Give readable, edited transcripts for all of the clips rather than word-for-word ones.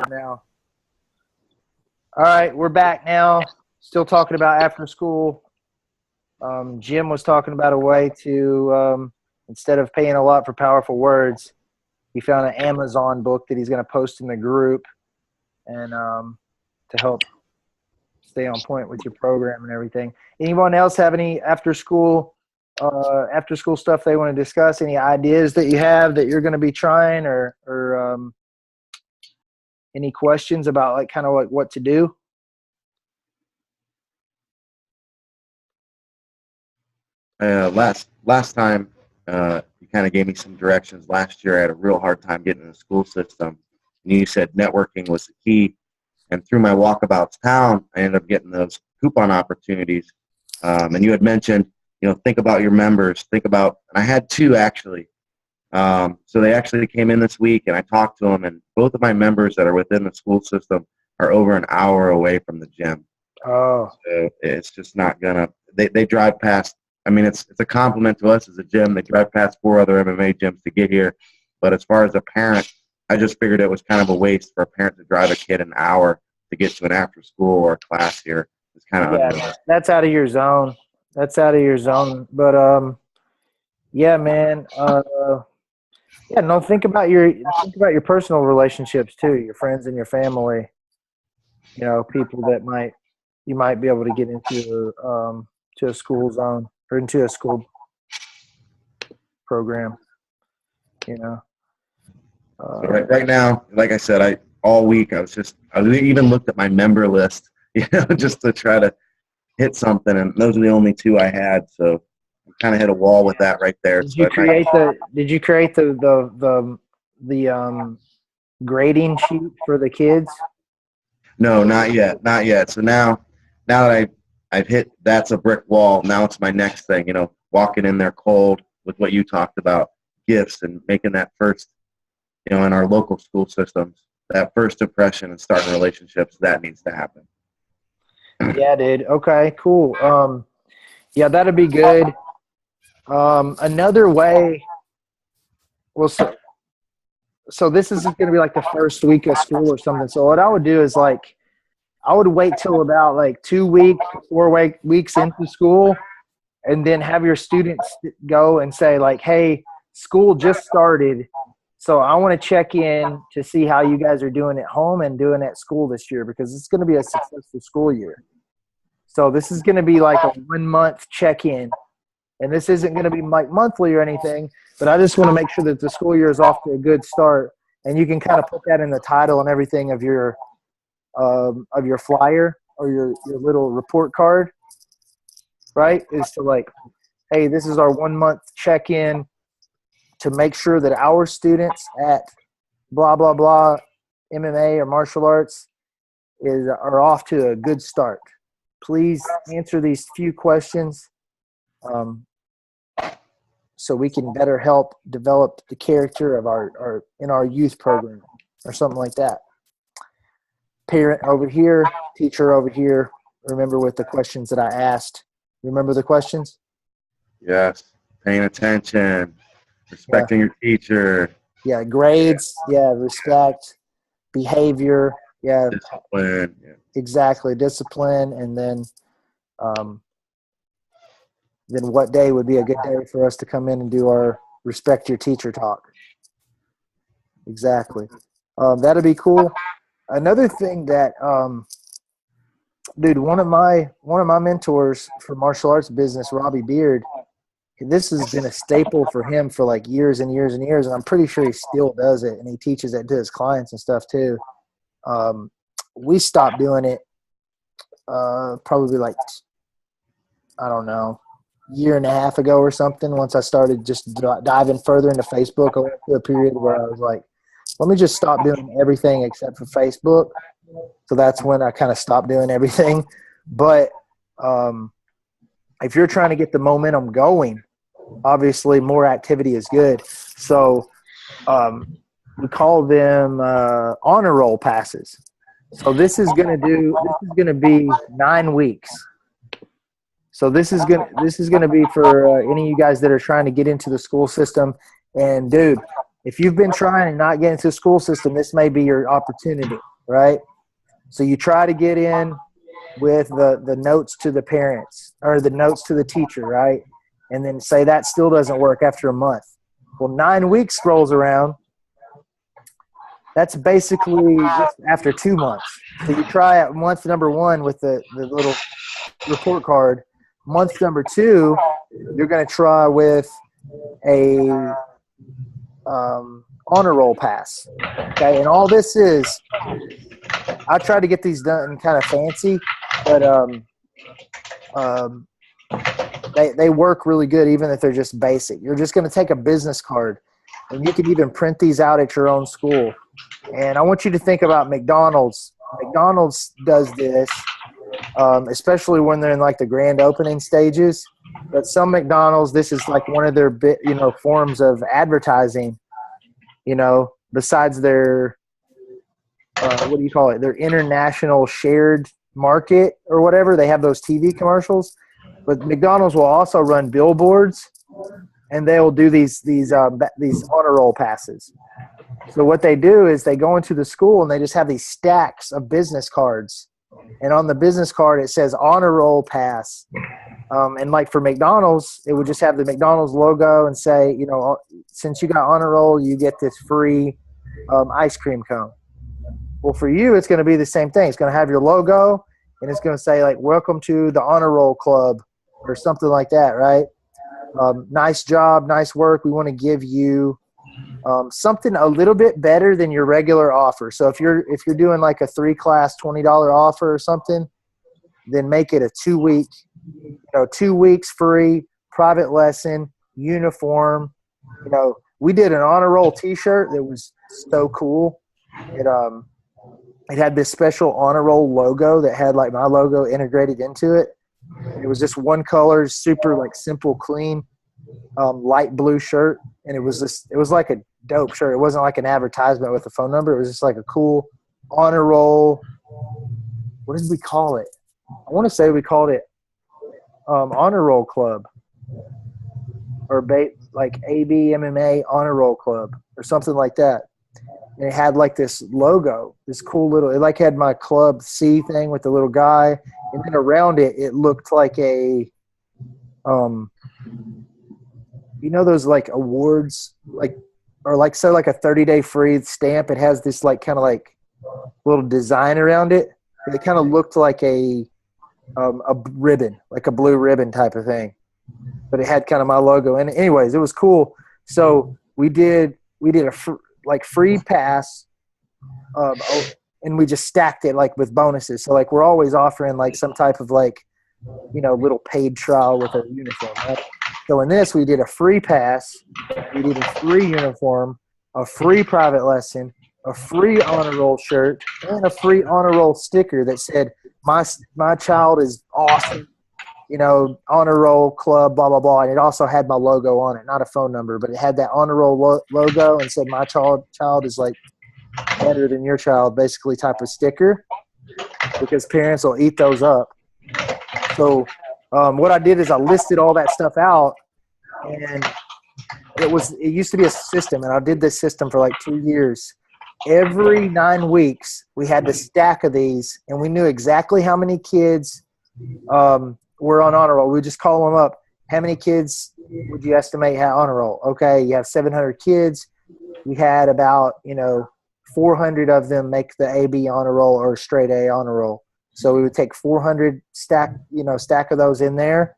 now. All right, we're back now. Still talking about after school. Jim was talking about a way to, instead of paying a lot for powerful words, he found an Amazon book that he's going to post in the group and to help stay on point with your program and everything. Anyone else have any after school stuff they want to discuss? Any ideas that you have that you're going to be trying, or any questions about like kind of like what to do? Last time, you kind of gave me some directions. Last year, I had a real hard time getting in the school system. And you said networking was the key. And through my walkabouts town, I ended up getting those coupon opportunities. And you had mentioned, think about your members. And I had two actually. So they actually came in this week, and I talked to them. And both of my members that are within the school system are over an hour away from the gym. Oh, So it's just not gonna. They drive past. I mean, it's a compliment to us as a gym. They drive past 4 other MMA gyms to get here. But as far as a parent, I just figured it was kind of a waste for a parent to drive a kid an hour to get to an after school or a class here. It's kind of yeah, that's out of your zone. That's out of your zone. But yeah, man. Yeah, no. Think about your personal relationships too. Your friends and your family. People that you might be able to get into to a school zone or into a school program. You know. So right now, like I said, all week I even looked at my member list, just to try to hit something, and those are the only two I had. So I kind of hit a wall with that right there. Did you create the grading sheet for the kids? No, not yet, not yet. So now that I've hit, that's a brick wall. Now it's my next thing, walking in there cold with what you talked about, gifts, and making that first, in our local school systems, that first impression and starting relationships, that needs to happen. Yeah, dude. Okay, cool. Yeah, that'd be good. Another way. Well, so this is going to be like the first week of school or something. So what I would do is I would wait till about like 2 weeks, 4 weeks into school, and then have your students go and say like, "Hey, school just started, so I want to check in to see how you guys are doing at home and doing at school this year, because it's going to be a successful school year." So this is going to be like a 1 month check-in, and this isn't going to be like monthly or anything, but I just want to make sure that the school year is off to a good start, and you can kind of put that in the title and everything of your flyer or your little report card, right? Is to like, hey, this is our 1 month check-in to make sure that our students at blah blah blah MMA or martial arts are off to a good start. Please answer these few questions so we can better help develop the character of our youth program or something like that. Parent over here, teacher over here. Remember with the questions that I asked. Remember the questions? Yes. Paying attention, respecting your teacher. Yeah, grades. Yeah, respect, behavior. Yeah, discipline. Yeah. Exactly, discipline, and then what day would be a good day for us to come in and do our respect your teacher talk? Exactly. That'd be cool. Another thing that, dude, one of my mentors for martial arts business, Robbie Beard, this has been a staple for him for like years and years and years, and I'm pretty sure he still does it, and he teaches it to his clients and stuff too. We stopped doing it probably like, I don't know, year and a half ago or something. Once I started just diving further into Facebook, I went through a period where I was like, let me just stop doing everything except for Facebook. So that's when I kind of stopped doing everything. But if you're trying to get the momentum going, obviously more activity is good. So we call them honor roll passes. So this is going to be 9 weeks. So this is going to be for any of you guys that are trying to get into the school system. And dude, if you've been trying and not getting into the school system, this may be your opportunity, right? So you try to get in with the notes to the parents or the notes to the teacher, right? And then say that still doesn't work after a month. Well, 9 weeks rolls around. That's basically just after 2 months. So you try at month number 1 with the little report card. Month number 2, you're going to try with a honor roll pass. Okay, and all this is, I try to get these done kind of fancy, but they work really good even if they're just basic. You're just going to take a business card, and you can even print these out at your own school. And I want you to think about McDonald's. McDonald's does this, especially when they're in like the grand opening stages. But some McDonald's, this is like one of their forms of advertising. Besides their what do you call it? Their international shared market or whatever. They have those TV commercials. But McDonald's will also run billboards, and they will do these honor roll passes. So what they do is they go into the school and they just have these stacks of business cards. And on the business card, it says honor roll pass. And like for McDonald's, it would just have the McDonald's logo and say, since you got honor roll, you get this free ice cream cone. Well, for you, it's going to be the same thing. It's going to have your logo, and it's going to say like, welcome to the honor roll club or something like that, right? Nice job, nice work. We want to give you something a little bit better than your regular offer. So if you're doing like a 3-class $20 offer or something, then make it a 2-week, 2 weeks free, private lesson, uniform. We did an honor roll T-shirt that was so cool. It had this special honor roll logo that had like my logo integrated into it. It was just one color, super like simple, clean, light blue shirt. And it was like a dope shirt. It wasn't like an advertisement with a phone number. It was just like a cool honor roll. What did we call it? I want to say we called it Honor Roll Club or like AB MMA Honor Roll Club or something like that. And it had like this logo, this cool little, it like had my club C thing with the little guy. And then around it, it looked like a, those like awards, like, or like, say like a 30-day free stamp. It has this like kind of like little design around it. And it kind of looked like a ribbon, like a blue ribbon type of thing. But it had kind of my logo. And anyways, it was cool. So we did a free pass, and we just stacked it like with bonuses. So like we're always offering like some type of like, little paid trial with a uniform. Right? So in this, we did a free pass, we did a free uniform, a free private lesson, a free honor roll shirt, and a free honor roll sticker that said, my child is awesome, honor roll club, blah, blah, blah. And it also had my logo on it, not a phone number, but it had that honor roll logo and said, my child is like better than your child, basically type of sticker, because parents will eat those up. So what I did is I listed all that stuff out, and it used to be a system, and I did this system for like 2 years. Every 9 weeks, we had the stack of these, and we knew exactly how many kids were on honor roll. We just call them up. How many kids would you estimate had honor roll? Okay, you have 700 kids. We had about 400 of them make the AB honor roll or straight A honor roll. So we would take 400 stack of those in there,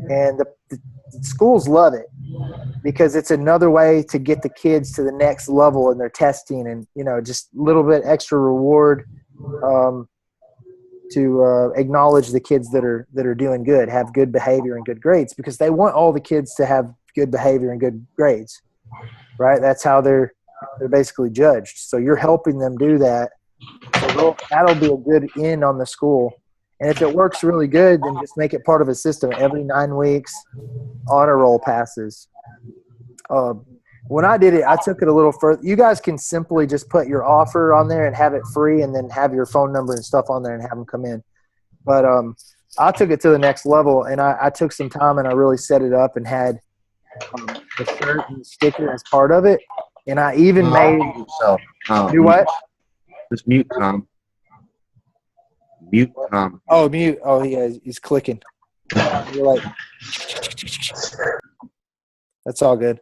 and the schools love it because it's another way to get the kids to the next level in their testing, and just a little bit extra reward to acknowledge the kids that are doing good, have good behavior and good grades, because they want all the kids to have good behavior and good grades, right? That's how they're basically judged. So you're helping them do that. So that'll be a good end on the school. And if it works really good, then just make it part of a system. Every 9 weeks, honor roll passes. When I did it, I took it a little further. You guys can simply just put your offer on there and have it free, and then have your phone number and stuff on there and have them come in. But I took it to the next level, and I took some time and I really set it up and had the shirt and the sticker as part of it. And I even made So, do what? Just mute Tom. Mute Tom. Oh, mute. Oh, yeah, he's clicking. You're like, that's all good.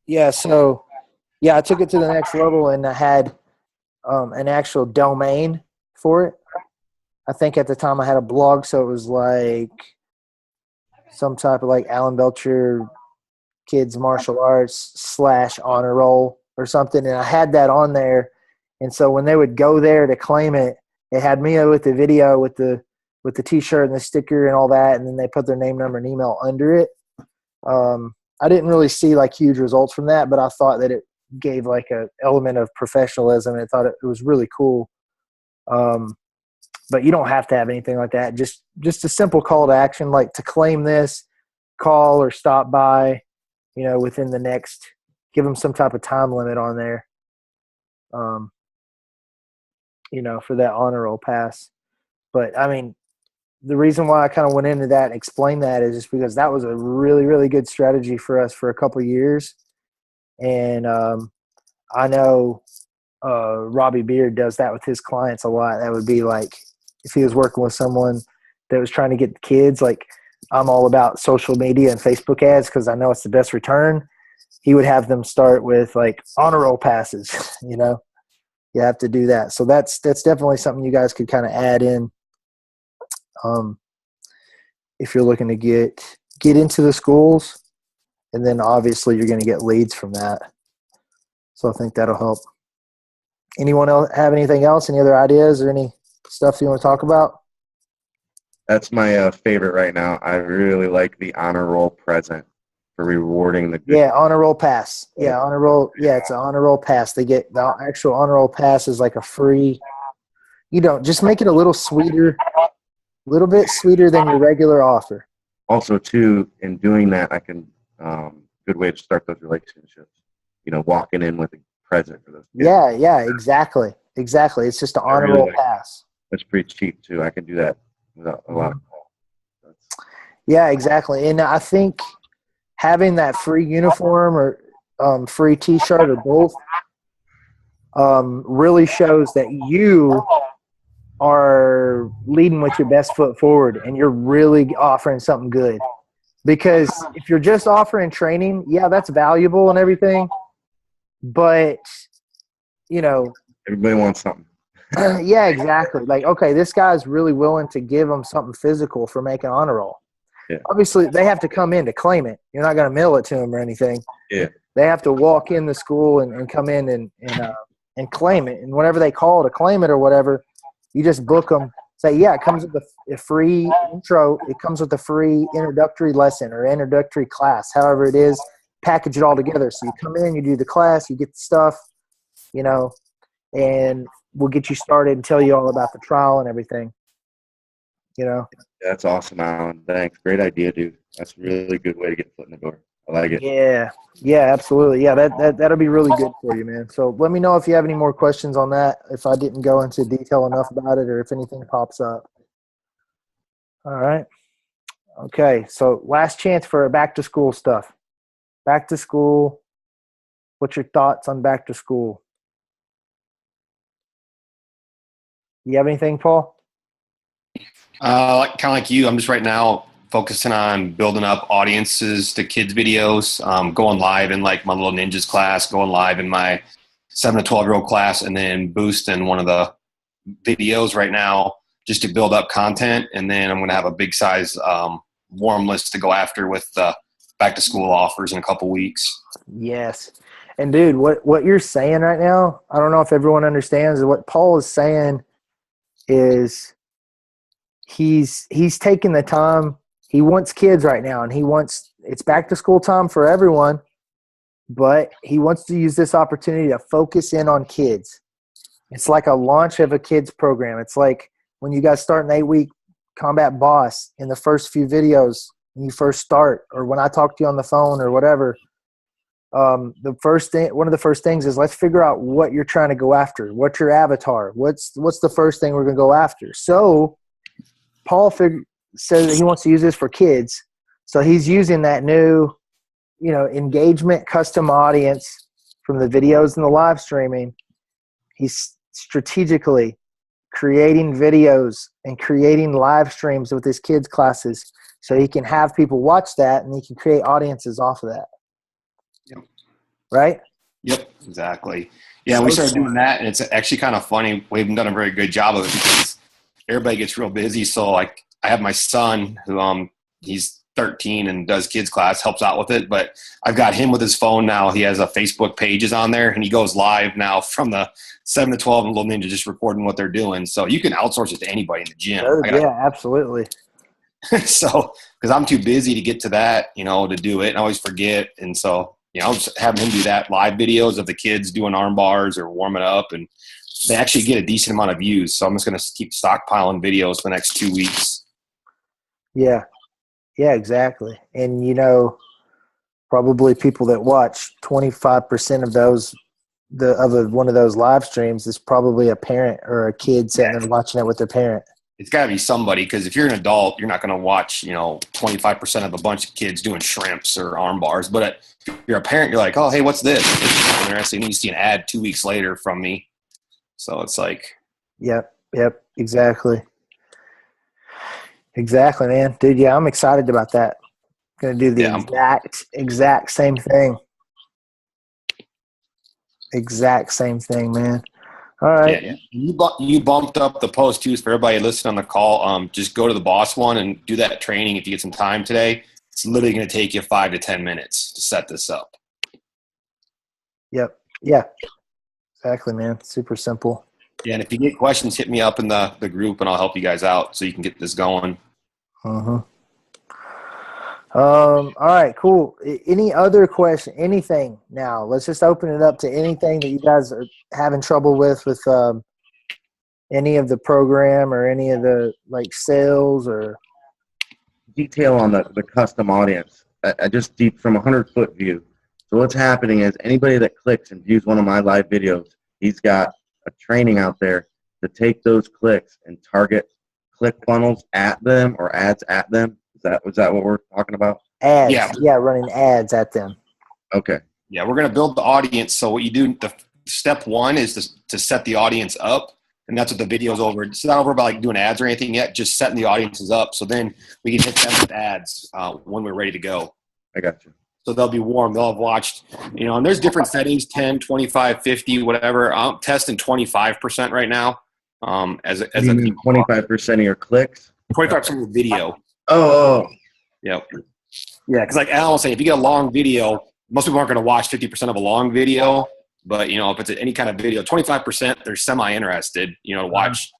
Yeah. So, yeah, I took it to the next level, and I had an actual domain for it. I think at the time I had a blog, so it was like some type of like Alan Belcher Kids Martial Arts / honor roll or something, and I had that on there. And so when they would go there to claim it, it had me with the video with the T-shirt and the sticker and all that, and then they put their name, number, and email under it. I didn't really see like huge results from that, but I thought that it gave like a element of professionalism, and I thought it was really cool. But you don't have to have anything like that. Just a simple call to action, like to claim this, call or stop by, within the next, give them some type of time limit on there, for that honor roll pass. But I mean, the reason why I kind of went into that and explained that is just because that was a really, really good strategy for us for a couple of years. And I know Robbie Beard does that with his clients a lot. That would be like if he was working with someone that was trying to get kids, like I'm all about social media and Facebook ads because I know it's the best return. He would have them start with like honor roll passes, You have to do that. So that's definitely something you guys could kind of add in if you're looking to get into the schools, and then obviously you're going to get leads from that. So I think that'll help. Anyone else have anything else? Any other ideas or any stuff you want to talk about? That's my favorite right now. I really like the honor roll present for rewarding the good. Yeah, honor roll pass. Yeah, honor roll. Yeah, it's an honor roll pass. They get the actual honor roll pass is like a free. Just make it a little sweeter, a little bit sweeter than your regular offer. Also, too, in doing that, I can good way to start those relationships. Walking in with a present for those kids. Yeah, exactly. It's just an honor roll pass. That's pretty cheap too. I can do that without a lot of calls. Yeah, exactly. And I think having that free uniform or free T-shirt or both really shows that you are leading with your best foot forward and you're really offering something good. Because if you're just offering training, yeah, that's valuable and everything, but everybody wants something. Yeah, exactly. Like, okay, this guy's really willing to give them something physical for making honor roll. Yeah. Obviously, they have to come in to claim it. You're not going to mail it to them or anything. Yeah. They have to walk in the school and come in and claim it. And whenever they call to claim it or whatever, you just book them. Say, yeah, it comes with a free intro. It comes with a free introductory lesson or introductory class, however it is. Package it all together. So you come in, you do the class, you get the stuff, and we'll get you started and tell you all about the trial and everything. That's awesome, Alan. Thanks. Great idea, dude. That's a really good way to get a foot in the door. I like it. Yeah, absolutely. Yeah, that'll be really good for you, man. So let me know if you have any more questions on that, if I didn't go into detail enough about it or if anything pops up. All right. Okay, so last chance for back to school stuff. Back to school. What's your thoughts on back to school? You have anything, Paul? Kind of like you, I'm just right now focusing on building up audiences to kids videos, going live in like my little ninjas class, going live in my 7 to 12-year-old class, and then boosting one of the videos right now just to build up content. And then I'm going to have a big size warm list to go after with back to school offers in a couple weeks. Yes. And dude, what you're saying right now, I don't know if everyone understands what Paul is saying is he's taking the time. He wants kids right now, and it's back to school time for everyone, but he wants to use this opportunity to focus in on kids. It's like a launch of a kids program. It's like when you guys start an 8-week Combat Boss in the first few videos when you first start, or when I talk to you on the phone or whatever. One of the first things is let's figure out what you're trying to go after. What's your avatar? What's the first thing we're going to go after? So Paul says that he wants to use this for kids. So he's using that new, engagement, custom audience from the videos and the live streaming. He's strategically creating videos and creating live streams with his kids' classes so he can have people watch that and he can create audiences off of that. Yep. Right? Yep, exactly. Yeah, we started doing that, and it's actually kind of funny. We haven't done a very good job of it because everybody gets real busy. So, like, I have my son who he's 13 and does kids class, helps out with it. But I've got him with his phone now. He has a Facebook pages on there, and he goes live now from the 7 to 12 and Little Ninja just recording what they're doing. So you can outsource it to anybody in the gym. Yeah, absolutely. So, because I'm too busy to get to that, to do it, and I always forget. And so, I'll just have him do that live videos of the kids doing arm bars or warming up, and they actually get a decent amount of views. So I'm just going to keep stockpiling videos for the next 2 weeks. Yeah. Yeah, exactly. And, probably people that watch 25% of those, one of those live streams is probably a parent or a kid sitting and watching it with their parent. It's got to be somebody, because if you're an adult, you're not going to watch, 25% of a bunch of kids doing shrimps or arm bars. But if you're a parent, you're like, oh, hey, what's this? It's interesting. You see an ad 2 weeks later from me. So it's like. Yep, exactly. Exactly, man. Dude, yeah, I'm excited about that. Going to do the exact same thing. Exact same thing, man. All right. Yeah. You bumped up the post too for everybody listening on the call. Just go to the boss one and do that training if you get some time today. It's literally going to take you 5 to 10 minutes to set this up. Yep. Yeah. Exactly, man. Super simple. Yeah, and if you get questions, hit me up in the group, and I'll help you guys out so you can get this going. Uh-huh. All right, cool. Any other question? Anything now? Let's just open it up to anything that you guys are having trouble with any of the program or any of the sales or detail on the custom audience. I just deep from 100-foot view. So what's happening is anybody that clicks and views one of my live videos, he's got a training out there to take those clicks and target click funnels at them or ads at them. Was that what we're talking about? Ads. Yeah, running ads at them. Okay. Yeah, we're going to build the audience. So what you do, the step one is to set the audience up, and that's what the video's over. It's not over about doing ads or anything yet, just setting the audiences up. So then we can hit them with ads when we're ready to go. I got you. So they'll be warm. They'll have watched, and there's different settings, 10, 25, 50, whatever. I'm testing 25% right now. As a 25% of your clicks? 25% of the video. Oh. Yep. Yeah, because Alan was saying, if you get a long video, most people aren't going to watch 50% of a long video. But, if it's any kind of video, 25%, they're semi-interested, to watch.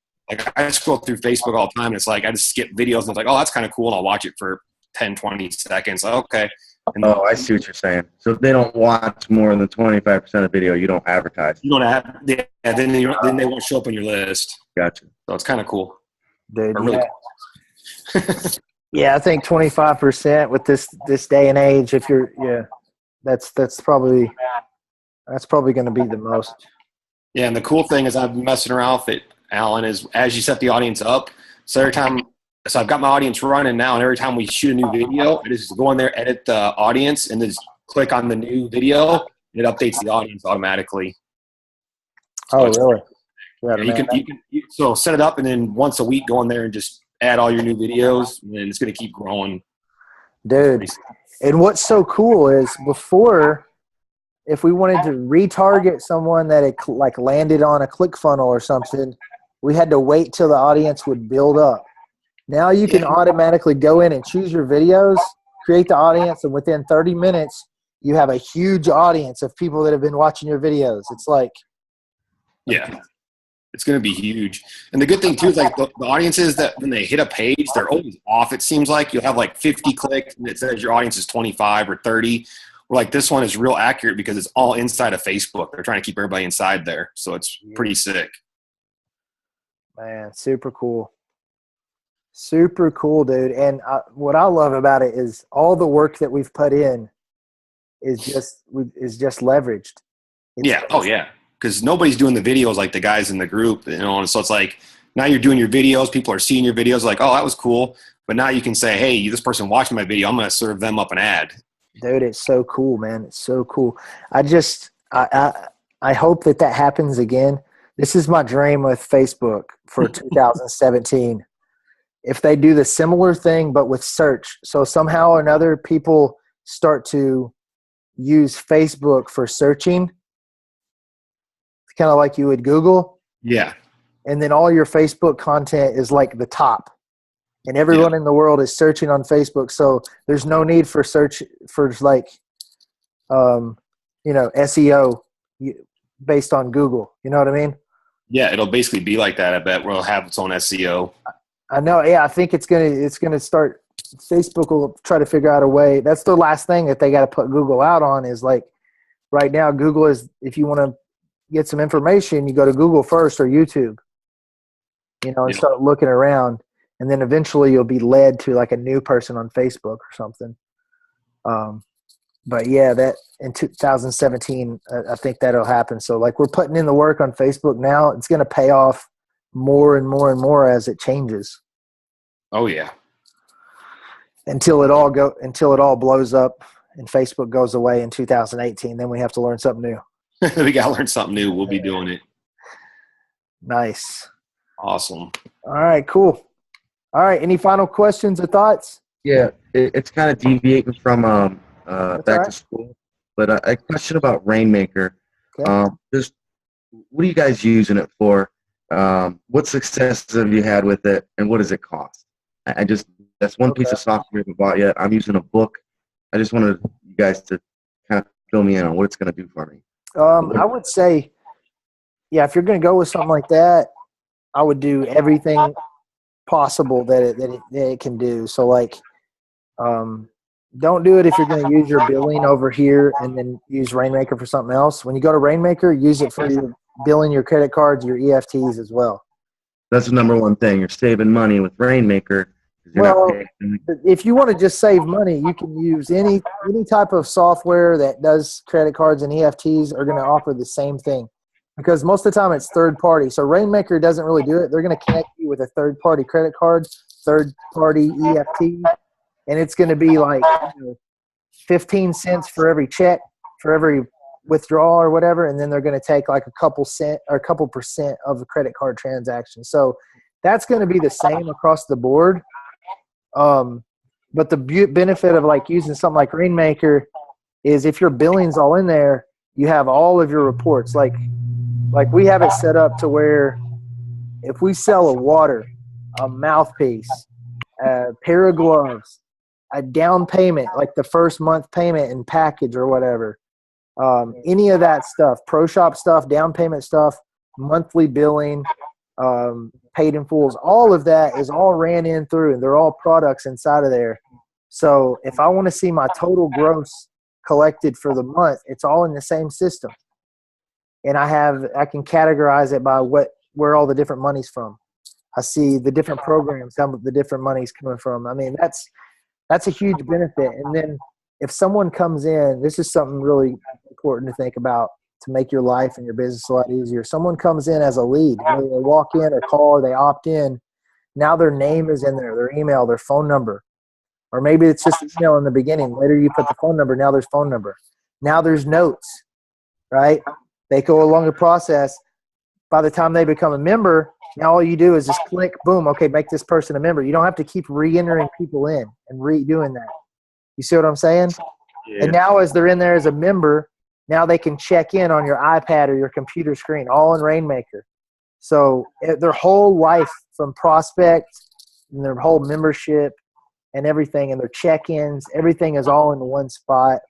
I scroll through Facebook all the time, and it's I just skip videos, and it's oh, that's kind of cool, and I'll watch it for 10, 20 seconds. Okay. And I see what you're saying. So if they don't watch more than 25% of the video, you don't advertise. You don't have, then they won't show up on your list. Gotcha. So it's kind of cool. Dude, really cool. Yeah, I think 25% with this day and age, if you're, that's probably going to be the most. Yeah, and the cool thing is I've been messing around with it, Alan, is as you set the audience up, so I've got my audience running now, and every time we shoot a new video, I just go in there, edit the audience, and just click on the new video, and it updates the audience automatically. Oh, really? Yeah, so set it up, and then once a week, go in there and just add all your new videos, and it's going to keep growing. Dude, and what's so cool is before, if we wanted to retarget someone that had landed on a ClickFunnels or something, we had to wait till the audience would build up. Now you can automatically go in and choose your videos, create the audience, and within 30 minutes, you have a huge audience of people that have been watching your videos. It's it's going to be huge. And the good thing, too, is the audiences that when they hit a page, they're always off, it seems like. You'll have 50 clicks, and it says your audience is 25 or 30. Or this one is real accurate because it's all inside of Facebook. They're trying to keep everybody inside there. So it's pretty sick. Man, super cool. Super cool, dude. And what I love about it is all the work that we've put in is just leveraged. Oh, yeah. Because nobody's doing the videos like the guys in the group, and so it's now you're doing your videos. People are seeing your videos oh, that was cool. But now you can say, hey, this person watched my video. I'm going to serve them up an ad. Dude, it's so cool, man. It's so cool. I hope that happens again. This is my dream with Facebook for 2017. If they do the similar thing, but with search. So somehow or another, people start to use Facebook for searching, kind of like you would Google. Yeah. And then all your Facebook content is like the top. And everyone in the world is searching on Facebook. So there's no need for search for like, SEO based on Google. You know what I mean? Yeah, it'll basically be like that. I bet we'll have its own SEO. I know. Yeah, I think it's gonna start. Facebook will try to figure out a way. That's the last thing that they got to put Google out on is like right now. Google is, if you want to get some information, you go to Google first or YouTube, and start looking around, and then eventually you'll be led to like a new person on Facebook or something. But yeah, that in 2017, I think that'll happen. So like we're putting in the work on Facebook now. It's going to pay off more and more and more as it changes. Oh yeah. Until it all blows up and Facebook goes away in 2018, then we have to learn something new. We got to learn something new. We'll be doing it. Nice. Awesome. All right, cool. All right. Any final questions or thoughts? Yeah, it's kind of deviating from back to school, but a question about Rainmaker. Okay. Just what are you guys using it for? What successes have you had with it, and what does it cost? That's one piece of software I haven't bought yet. I'm using a book. I just wanted you guys to kind of fill me in on what it's going to do for me. I would say, yeah, if you're going to go with something like that, I would do everything possible that it can do. So like, don't do it if you're going to use your billing over here and then use Rainmaker for something else. When you go to Rainmaker, use it for your billing, your credit cards, your EFTs as well. That's the number one thing. You're saving money with Rainmaker. Well, if you want to just save money, you can use any type of software that does credit cards, and EFTs are going to offer the same thing because most of the time it's third party. So Rainmaker doesn't really do it. They're going to connect you with a third party credit card, third party EFT, and it's going to be like 15 cents for every check, for every withdrawal or whatever, and then they're going to take like a couple percent of the credit card transaction. So that's going to be the same across the board. But the benefit of like using something like Rainmaker is if your billing's all in there, you have all of your reports. Like we have it set up to where if we sell a water, a mouthpiece, a pair of gloves, a down payment, like the first month payment and package or whatever, any of that stuff, pro shop stuff, down payment stuff, monthly billing, paid in fulls, all of that is all ran in through, and they're all products inside of there. So if I want to see my total gross collected for the month, it's all in the same system. And I can categorize it by where all the different money's from. I see the different programs, how the different money's coming from. I mean, that's a huge benefit. And then if someone comes in, this is something really important to think about to make your life and your business a lot easier. Someone comes in as a lead, whether they walk in or call or they opt in. Now their name is in there, their email, their phone number. Or maybe it's just email in the beginning. Later you put the phone number. Now there's phone number. Now there's notes, right? They go along the process. By the time they become a member, now all you do is just click, boom, okay, make this person a member. You don't have to keep re-entering people in and redoing that. You see what I'm saying? Yeah. And now as they're in there as a member, now they can check in on your iPad or your computer screen, all in Rainmaker. So their whole life from prospect and their whole membership and everything and their check-ins, everything is all in one spot.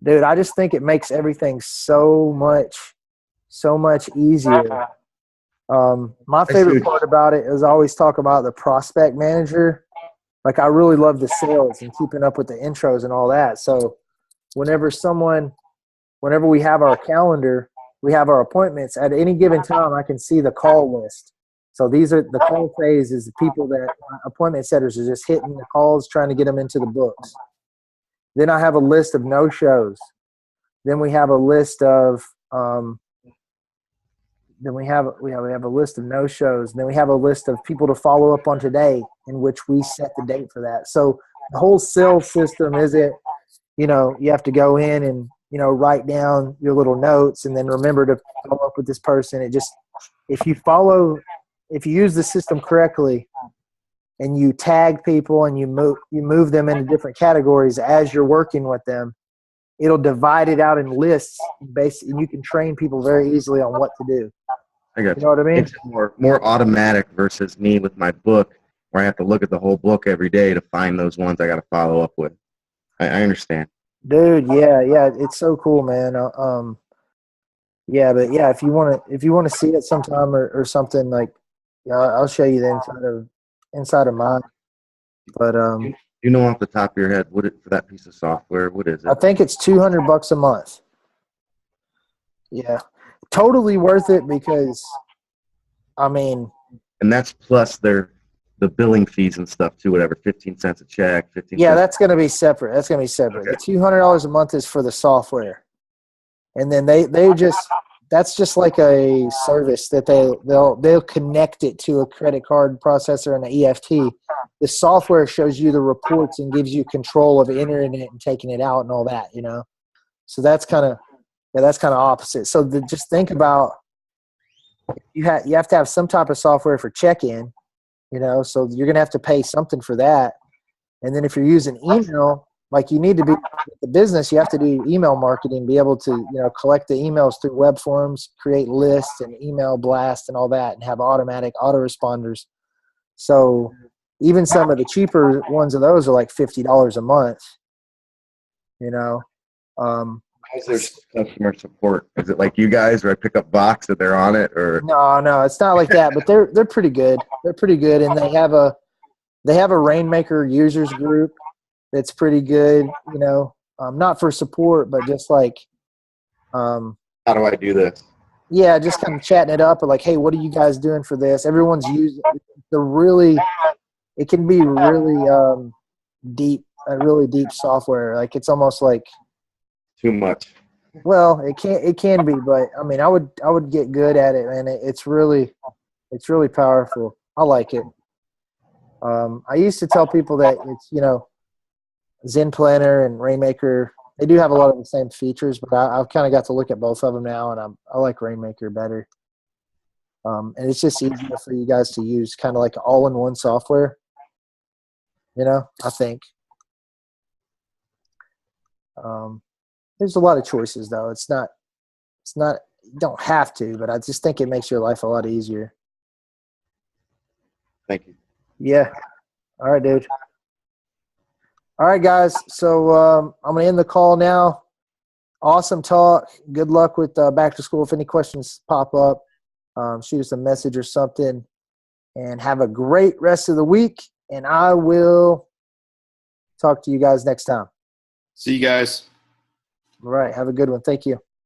Dude, I just think it makes everything so much easier. My favorite part about it is I always talk about the prospect manager. Like I really love the sales and keeping up with the intros and all that. So whenever we have our calendar, we have our appointments at any given time, I can see the call list. So these are the call phase is the people that appointment setters are just hitting the calls, trying to get them into the books. Then I have a list of no-shows. Then we have a list of we have a list of no-shows. Then we have a list of people to follow up on today, in which we set the date for that. So the whole sales system isn't, you have to go in and, write down your little notes and then remember to follow up with this person. It just, if you use the system correctly and you tag people and you move them into different categories as you're working with them, it'll divide it out in lists, and you can train people very easily on what to do. I got You know what I mean? It's more automatic versus me with my book, where I have to look at the whole book every day to find those ones I got to follow up with. I understand. Dude, yeah, it's so cool, man. But yeah, if you want to see it sometime or something, like, I'll show you the inside of mine. But You know off the top of your head, for that piece of software, what is I it? think it's $200 a month. Yeah, totally worth it because, I mean, And that's plus the billing fees and stuff too, whatever, 15 cents a check, 15 yeah, cents. that's going to be separate. That's going to be separate. Okay. The $200 a month is for the software, and then that's just like a service that they'll connect it to a credit card processor and an EFT. The software shows you the reports and gives you control of entering it and taking it out and all that, So that's kind of opposite. So just think about, you have to have some type of software for check-in, so you're going to have to pay something for that. And then if you're using email, like, you need to be the business, you have to do email marketing, be able to, collect the emails through web forms, create lists and email blast and all that, and have automatic autoresponders. So even some of the cheaper ones of those are like $50 a month, How's their customer support? Is it like you guys, where I pick up box that they're on it, or? No, it's not like that, but they're pretty good. They're pretty good. And they have a Rainmaker users group that's pretty good, not for support, but just like, How do I do this? yeah, just kind of chatting it up, or like, hey, what are you guys doing for this? Everyone's using it can be really deep, a really deep software. Like, it's almost like, Too much. well, it can be, but I mean, I would get good at it, man. It's really powerful. I like it. I used to tell people that it's, Zen Planner and Rainmaker, they do have a lot of the same features, but I've kind of got to look at both of them now, and I like Rainmaker better. And it's just easier for you guys to use, kind of like all-in-one software. I think. There's a lot of choices, though. It's not. You don't have to, but I just think it makes your life a lot easier. Thank you. Yeah. All right, dude. All right, guys. So I'm going to end the call now. Awesome talk. Good luck with back to school. If any questions pop up, shoot us a message or something. And have a great rest of the week. And I will talk to you guys next time. See you guys. All right. Have a good one. Thank you.